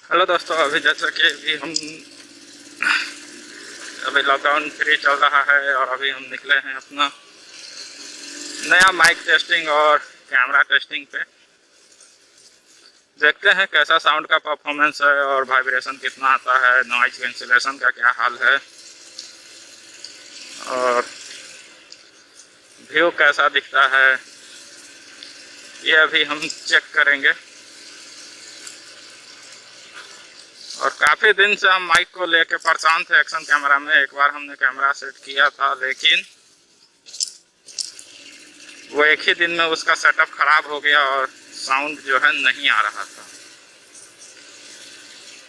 Hello दोस्तों, अभी जैसा कि अभी लॉकडाउन फ्री चल रहा है और अभी हम निकले हैं अपना नया माइक टेस्टिंग और कैमरा टेस्टिंग पे। देखते हैं कैसा साउंड का परफॉर्मेंस है और वाइब्रेशन कितना आता है, नॉइज कैंसिलेशन का क्या हाल है और व्यू कैसा दिखता है, ये अभी हम चेक करेंगे। और काफ़ी दिन से हम माइक को लेके परेशान थे एक्शन कैमरा में। एक बार हमने कैमरा सेट किया था, लेकिन वो एक ही दिन में उसका सेटअप ख़राब हो गया और साउंड जो है नहीं आ रहा था,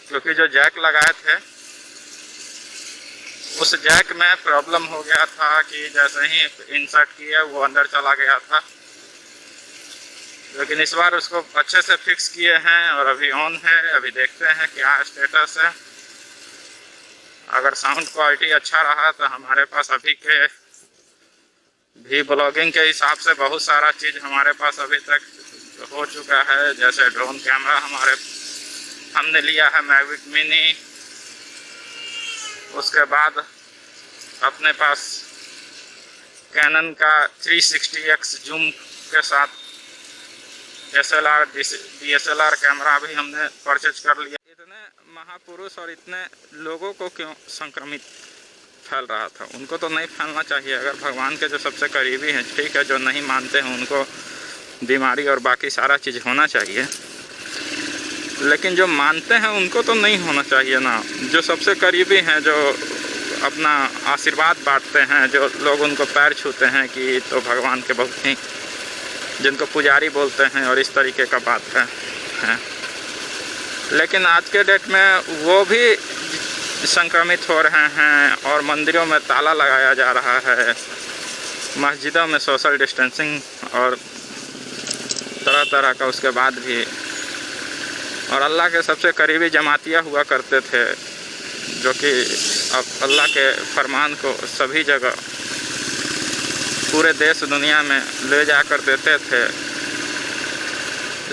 क्योंकि जो जैक लगाए थे उस जैक में प्रॉब्लम हो गया था कि जैसे ही इंसर्ट किया वो अंदर चला गया था। लेकिन इस बार उसको अच्छे से फिक्स किए हैं और अभी ऑन है। अभी देखते हैं क्या स्टेटस है। अगर साउंड क्वालिटी अच्छा रहा तो हमारे पास अभी के भी ब्लॉगिंग के हिसाब से बहुत सारा चीज़ हमारे पास अभी तक हो चुका है। जैसे ड्रोन कैमरा हमने लिया है मैविक मिनी, उसके बाद अपने पास कैनन का 360x जूम के साथ SLR DSLR कैमरा भी हमने परचेज कर लिया। इतने महापुरुष और इतने लोगों को क्यों संक्रमित फैल रहा था? उनको तो नहीं फैलना चाहिए। अगर भगवान के जो सबसे करीबी हैं, ठीक है, जो नहीं मानते हैं उनको बीमारी और बाकी सारा चीज़ होना चाहिए, लेकिन जो मानते हैं उनको तो नहीं होना चाहिए ना। जो सबसे करीबी हैं, जो अपना आशीर्वाद बांटते हैं, जो लोग उनको पैर छूते हैं कि तो भगवान के बहुत ही, जिनको पुजारी बोलते हैं और इस तरीके का बात है। लेकिन आज के डेट में वो भी संक्रमित हो रहे हैं और मंदिरों में ताला लगाया जा रहा है, मस्जिदों में सोशल डिस्टेंसिंग और तरह तरह का उसके बाद भी। और अल्लाह के सबसे करीबी जमातिया हुआ करते थे, जो कि अब अल्लाह के फरमान को सभी जगह पूरे देश दुनिया में ले जा कर देते थे,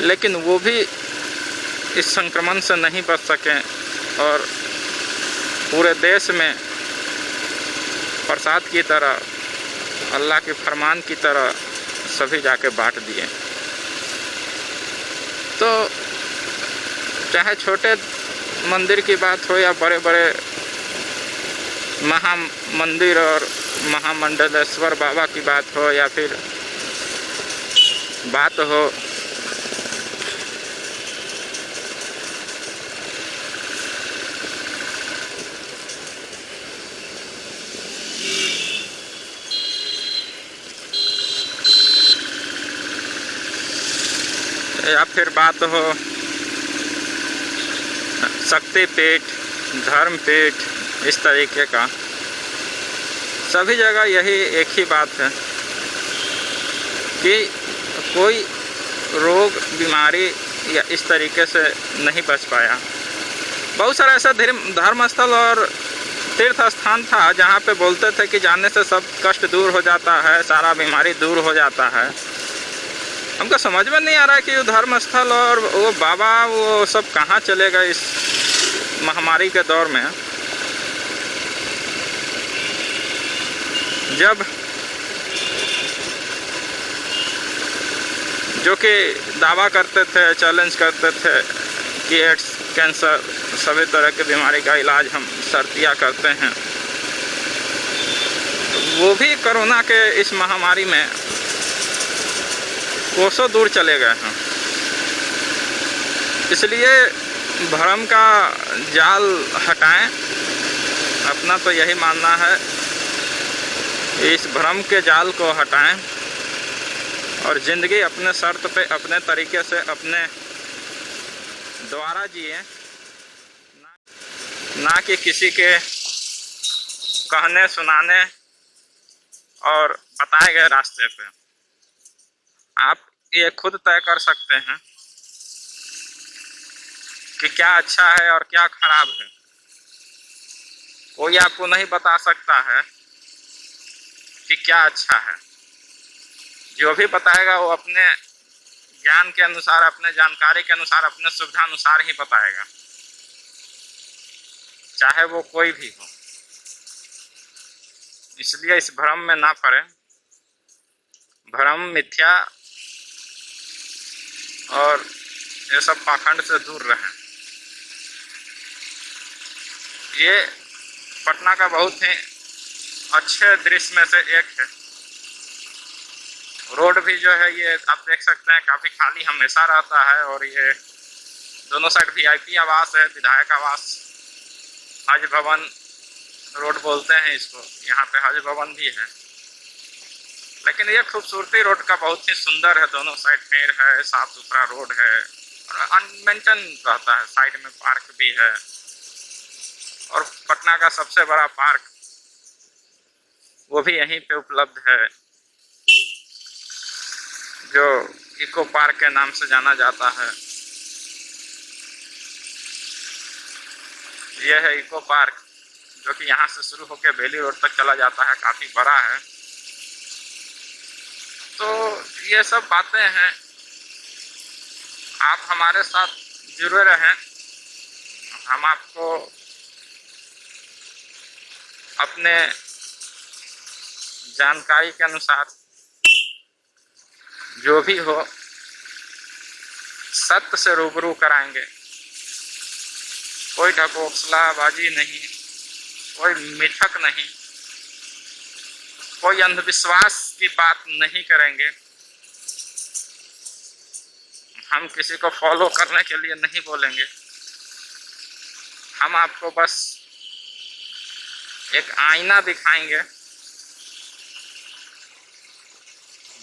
लेकिन वो भी इस संक्रमण से नहीं बच सकें और पूरे देश में प्रसाद की तरह, अल्लाह के फरमान की तरह सभी जाके बांट दिए। तो चाहे छोटे मंदिर की बात हो या बड़े बड़े महा मंदिर और महामंडलेश्वर बाबा की बात हो या फिर बात हो या फिर बात हो शक्तिपीठ, धर्मपीठ, इस तरीके का, सभी जगह यही एक ही बात है कि कोई रोग बीमारी या इस तरीके से नहीं बच पाया। बहुत सारा ऐसा धर्म स्थल और तीर्थ स्थान था जहाँ पे बोलते थे कि जाने से सब कष्ट दूर हो जाता है, सारा बीमारी दूर हो जाता है। हमको समझ में नहीं आ रहा है कि वो धर्म स्थल और वो बाबा वो सब कहाँ चले गए इस महामारी के दौर में, जब जो कि दावा करते थे, चैलेंज करते थे कि एड्स, कैंसर, सभी तरह की बीमारी का इलाज हम सर्तिया करते हैं, वो भी कोरोना के इस महामारी में कोसों दूर चले गए हैं। इसलिए भ्रम का जाल हटाएं। अपना तो यही मानना है, इस भ्रम के जाल को हटाएं और ज़िंदगी अपने शर्त पे, अपने तरीके से, अपने द्वारा जिए, ना कि किसी के कहने सुनाने और बताए गए रास्ते पे। आप ये खुद तय कर सकते हैं कि क्या अच्छा है और क्या खराब है। कोई आपको नहीं बता सकता है कि क्या अच्छा है। जो भी बताएगा वो अपने ज्ञान के अनुसार, अपने जानकारी के अनुसार, अपने सुविधा अनुसार ही बताएगा। चाहे वो कोई भी हो। इसलिए इस भ्रम में ना पड़े, भ्रम, मिथ्या और ये सब पाखंड से दूर रहें। ये पटना का बहुत ही अच्छे दृश्य में से एक है। रोड भी जो है ये आप देख सकते हैं काफ़ी खाली हमेशा रहता है, और ये दोनों साइड VIP आवास है, विधायक आवास, हज भवन रोड बोलते हैं इसको, यहाँ पे हज भवन भी है। लेकिन ये खूबसूरती रोड का बहुत ही सुंदर है, दोनों साइड पेड़ है, साफ सुथरा रोड है और अनमेंटेन रहता है। साइड में पार्क भी है, और पटना का सबसे बड़ा पार्क वो भी यहीं पे उपलब्ध है, जो इको पार्क के नाम से जाना जाता है। यह है इको पार्क, जो कि यहाँ से शुरू होकर बेली रोड तक चला जाता है, काफ़ी बड़ा है। तो ये सब बातें हैं, आप हमारे साथ जुड़े रहें। हम आपको अपने जानकारी के अनुसार जो भी हो सत्य से रूबरू कराएंगे। कोई ढकोसलाबाजी नहीं, कोई मिथक नहीं, कोई अंधविश्वास की बात नहीं करेंगे। हम किसी को फॉलो करने के लिए नहीं बोलेंगे। हम आपको बस एक आईना दिखाएंगे।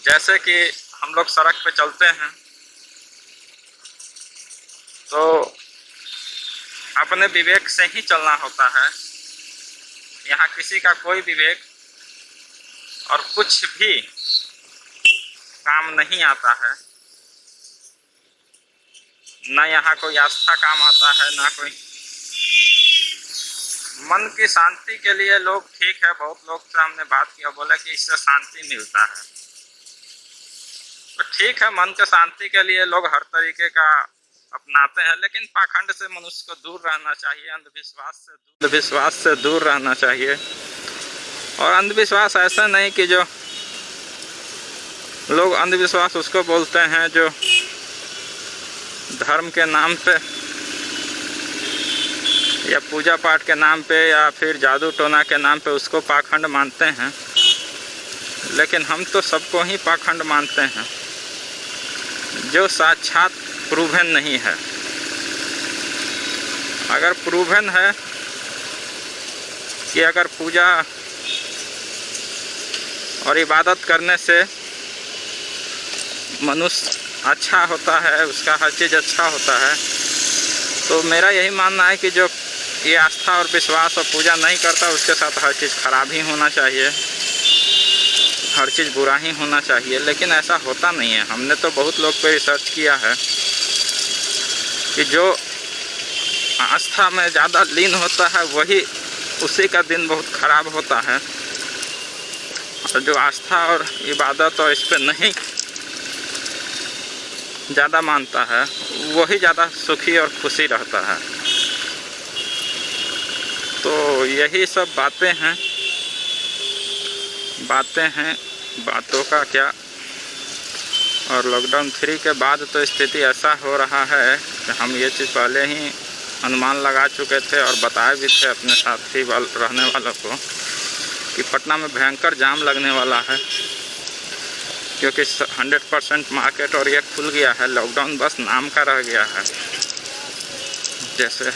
जैसे कि हम लोग सड़क पे चलते हैं तो अपने विवेक से ही चलना होता है। यहाँ किसी का कोई विवेक और कुछ भी काम नहीं आता है। न यहाँ कोई आस्था काम आता है, ना कोई। मन की शांति के लिए लोग, ठीक है, बहुत लोग से हमने बात किया, बोला कि इससे शांति मिलता है। तो ठीक है, मन के शांति के लिए लोग हर तरीके का अपनाते हैं, लेकिन पाखंड से मनुष्य को दूर रहना चाहिए, अंधविश्वास से दूर रहना चाहिए। और अंधविश्वास ऐसा नहीं कि जो लोग अंधविश्वास उसको बोलते हैं जो धर्म के नाम पे या पूजा पाठ के नाम पे या फिर जादू टोना के नाम पे उसको पाखंड मानते हैं। लेकिन हम तो सबको ही पाखंड मानते हैं जो साक्षात प्रूवन नहीं है। अगर प्रूवन है कि अगर पूजा और इबादत करने से मनुष्य अच्छा होता है, उसका हर चीज़ अच्छा होता है, तो मेरा यही मानना है कि जो ये आस्था और विश्वास और पूजा नहीं करता उसके साथ हर चीज़ खराब ही होना चाहिए, हर चीज़ बुरा ही होना चाहिए। लेकिन ऐसा होता नहीं है। हमने तो बहुत लोग पे रिसर्च किया है कि जो आस्था में ज़्यादा लीन होता है वही उसी का दिन बहुत ख़राब होता है, और जो आस्था और इबादत और इस पर नहीं ज़्यादा मानता है वही ज़्यादा सुखी और खुशी रहता है। तो यही सब बातें हैं, बातों का क्या। और लॉकडाउन 3 के बाद तो स्थिति ऐसा हो रहा है कि हम ये चीज़ पहले ही अनुमान लगा चुके थे और बताए भी थे अपने साथी रहने वालों को कि पटना में भयंकर जाम लगने वाला है, क्योंकि 100% मार्केट और ये खुल गया है। लॉकडाउन बस नाम का रह गया है, जैसे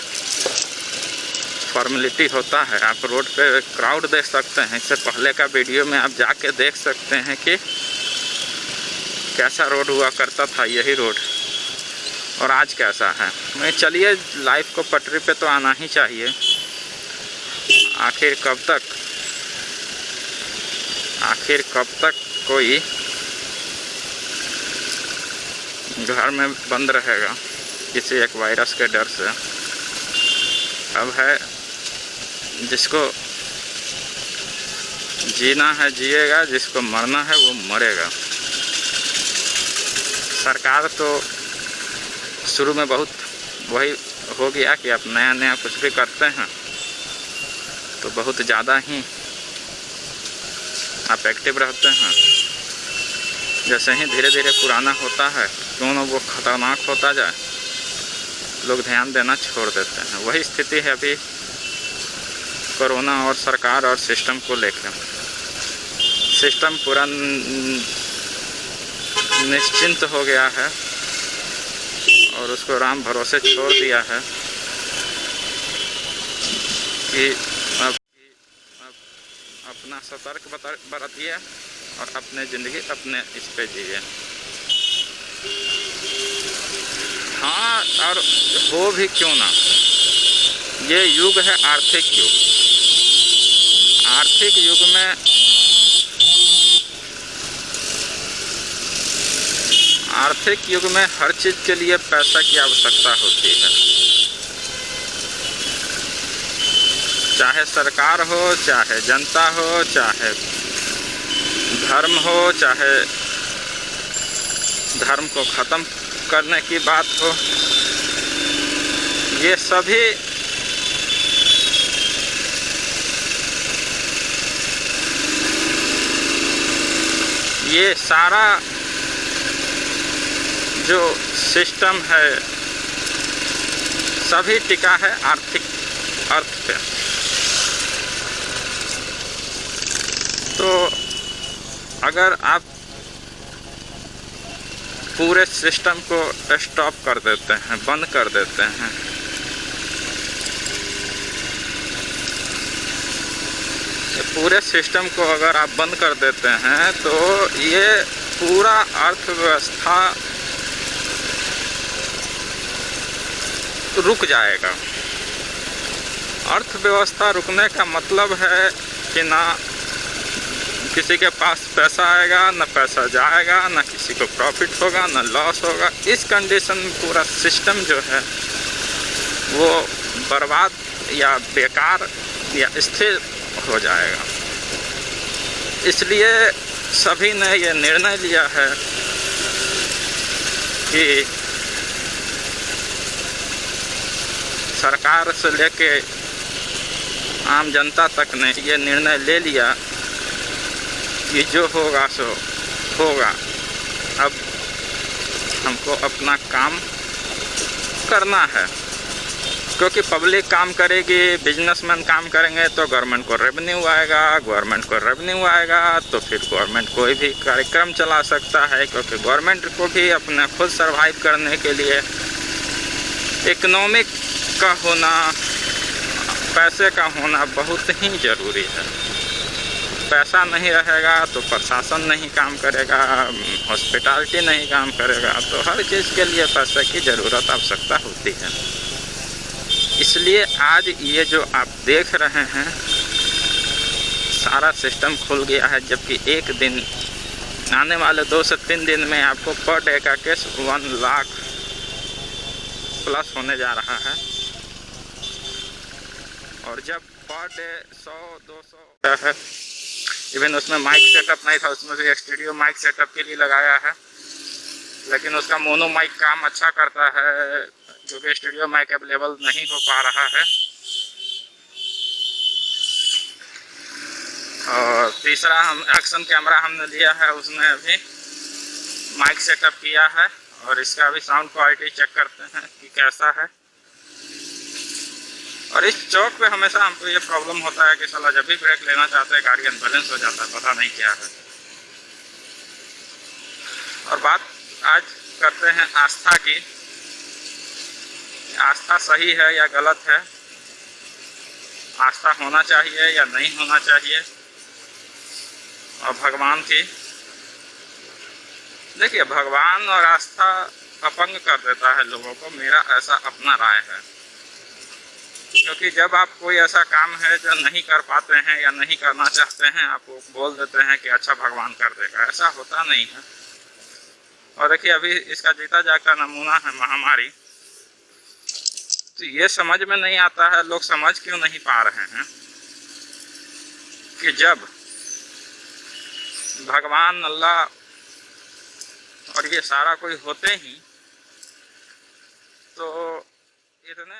फॉर्मेलिटी होता है। आप रोड पे क्राउड देख सकते हैं, इससे पहले का वीडियो में आप जाके देख सकते हैं कि कैसा रोड हुआ करता था यही रोड, और आज कैसा है। मैं चलिए लाइफ को पटरी पे तो आना ही चाहिए। आखिर कब तक कोई घर में बंद रहेगा किसी एक वायरस के डर से। अब है जिसको जीना है जिएगा, जिसको मरना है वो मरेगा। सरकार तो शुरू में बहुत वही हो गया कि आप नया कुछ भी करते हैं तो बहुत ज़्यादा ही आप एक्टिव रहते हैं। जैसे ही धीरे धीरे पुराना होता है, क्यों ना वो खतरनाक होता जाए, लोग ध्यान देना छोड़ देते हैं। वही स्थिति है अभी कोरोना और सरकार और सिस्टम को लेकर। सिस्टम पूरा निश्चिंत हो गया है और उसको राम भरोसे छोड़ दिया है कि अब अपना सतर्क बरतिए और अपने ज़िंदगी अपने इस पे जिए। हाँ, और हो भी क्यों ना, ये युग है आर्थिक युग। आर्थिक युग में हर चीज़ के लिए पैसा की आवश्यकता होती है। चाहे सरकार हो, चाहे जनता हो, चाहे धर्म हो, चाहे धर्म को ख़त्म करने की बात हो, ये सभी ये सारा जो सिस्टम है सभी टिका है आर्थिक अर्थ पे। तो अगर आप पूरे सिस्टम को स्टॉप कर देते हैं, बंद कर देते हैं, पूरे सिस्टम को अगर आप बंद कर देते हैं तो ये पूरा अर्थव्यवस्था रुक जाएगा। अर्थव्यवस्था रुकने का मतलब है कि ना किसी के पास पैसा आएगा, ना पैसा जाएगा, ना किसी को प्रॉफिट होगा, ना लॉस होगा। इस कंडीशन में पूरा सिस्टम जो है वो बर्बाद या बेकार या स्थिर हो जाएगा। इसलिए सभी ने ये निर्णय लिया है कि सरकार से लेके आम जनता तक ने ये निर्णय ले लिया कि जो होगा सो होगा। अब हमको अपना काम करना है, क्योंकि पब्लिक काम करेगी, बिजनेसमैन काम करेंगे तो गवर्नमेंट को रेवेन्यू आएगा, गवर्नमेंट को रेवेन्यू आएगा तो फिर गवर्नमेंट कोई भी कार्यक्रम चला सकता है, क्योंकि गवर्नमेंट को भी अपने खुद सर्वाइव करने के लिए इकोनॉमिक का होना, पैसे का होना बहुत ही ज़रूरी है। पैसा नहीं रहेगा तो प्रशासन नहीं काम करेगा, हॉस्पिटैलिटी नहीं काम करेगा, तो हर चीज़ के लिए पैसे की ज़रूरत आवश्यकता होती है। इसलिए आज ये जो आप देख रहे हैं सारा सिस्टम खुल गया है, जबकि एक दिन आने वाले 2 से 3 दिन में आपको पर डे का केस 1 लाख प्लस होने जा रहा है। और जब पर डे 100-200 है, इवन उसमें माइक सेटअप नहीं था, उसमें भी स्टूडियो माइक सेटअप के लिए लगाया है, लेकिन उसका मोनो माइक काम अच्छा करता है, जो कि स्टूडियो माइक अवेलेबल नहीं हो पा रहा है। और तीसरा हम एक्शन कैमरा हमने लिया है, उसमें अभी माइक सेटअप किया है और इसका भी साउंड क्वालिटी चेक करते हैं कि कैसा है। और इस चौक पे हमेशा हमको ये प्रॉब्लम होता है कि साला जब भी ब्रेक लेना चाहते हैं गाड़ी अनबैलेंस हो जाता है, पता नहीं क्या है। और बात आज करते हैं आस्था की। आस्था सही है या गलत है, आस्था होना चाहिए या नहीं होना चाहिए। और भगवान की देखिए, भगवान और आस्था अपंग कर देता है लोगों को, मेरा ऐसा अपना राय है। क्योंकि जब आप कोई ऐसा काम है जो नहीं कर पाते हैं या नहीं करना चाहते हैं, आप बोल देते हैं कि अच्छा भगवान कर देगा, ऐसा होता नहीं है। और देखिए अभी इसका जीता जागता नमूना है महामारी। तो ये समझ में नहीं आता है, लोग समझ क्यों नहीं पा रहे हैं कि जब भगवान, अल्लाह और ये सारा कोई होते ही तो इतने